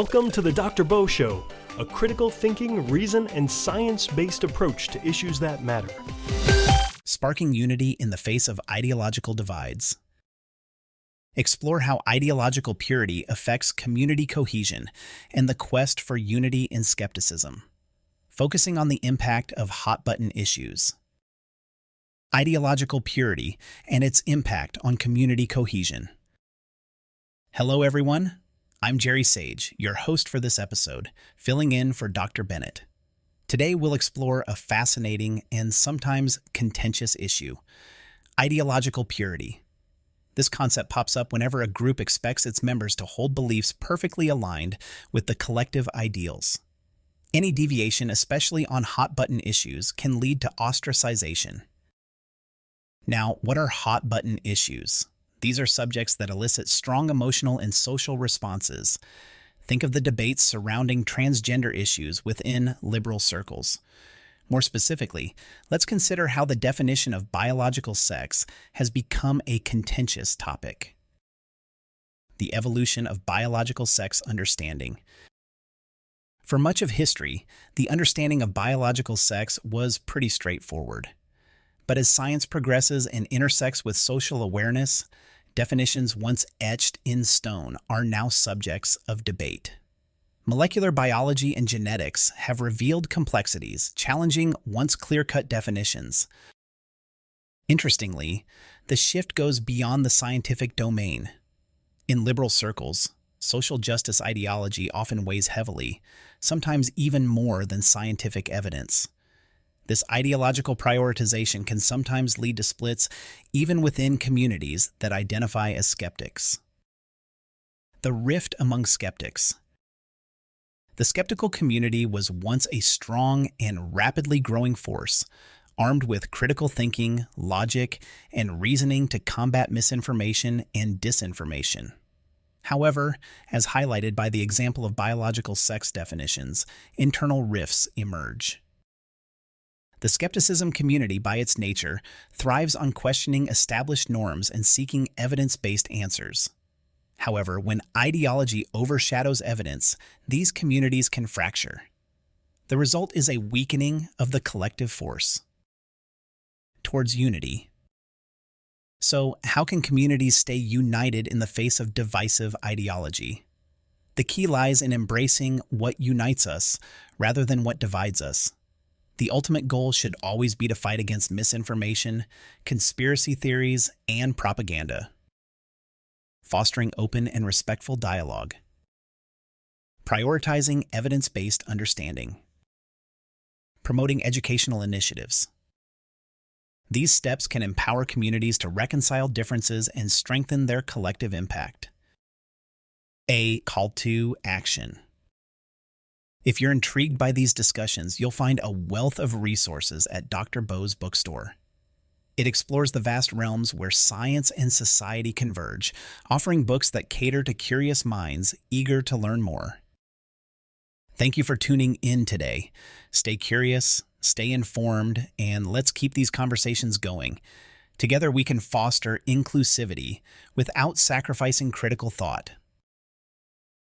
Welcome to the Dr. Bo Show, a critical thinking, reason, and science-based approach to issues that matter. Sparking unity in the face of ideological divides. Explore how ideological purity affects community cohesion and the quest for unity in skepticism, focusing on the impact of hot-button issues. Ideological purity and its impact on community cohesion. Hello, everyone. I'm Jerry Sage, your host for this episode, filling in for Dr. Bennett. Today, we'll explore a fascinating and sometimes contentious issue: ideological purity. This concept pops up whenever a group expects its members to hold beliefs perfectly aligned with the collective ideals. Any deviation, especially on hot-button issues, can lead to ostracization. Now, what are hot-button issues? These are subjects that elicit strong emotional and social responses. Think of the debates surrounding transgender issues within liberal circles. More specifically, let's consider how the definition of biological sex has become a contentious topic. The evolution of biological sex understanding. For much of history, the understanding of biological sex was pretty straightforward. But as science progresses and intersects with social awareness, definitions once etched in stone are now subjects of debate. Molecular biology and genetics have revealed complexities, challenging once clear-cut definitions. Interestingly, the shift goes beyond the scientific domain. In liberal circles, social justice ideology often weighs heavily, sometimes even more than scientific evidence. This ideological prioritization can sometimes lead to splits even within communities that identify as skeptics. The rift among skeptics. The skeptical community was once a strong and rapidly growing force, armed with critical thinking, logic, and reasoning to combat misinformation and disinformation. However, as highlighted by the example of biological sex definitions, internal rifts emerge. The skepticism community, by its nature, thrives on questioning established norms and seeking evidence-based answers. However, when ideology overshadows evidence, these communities can fracture. The result is a weakening of the collective force towards unity. So, how can communities stay united in the face of divisive ideology? The key lies in embracing what unites us rather than what divides us. The ultimate goal should always be to fight against misinformation, conspiracy theories, and propaganda. Fostering open and respectful dialogue. Prioritizing evidence-based understanding. Promoting educational initiatives. These steps can empower communities to reconcile differences and strengthen their collective impact. A call to action. If you're intrigued by these discussions, you'll find a wealth of resources at Dr. Bo's bookstore. It explores the vast realms where science and society converge, offering books that cater to curious minds eager to learn more. Thank you for tuning in today. Stay curious, stay informed, and let's keep these conversations going. Together we can foster inclusivity without sacrificing critical thought.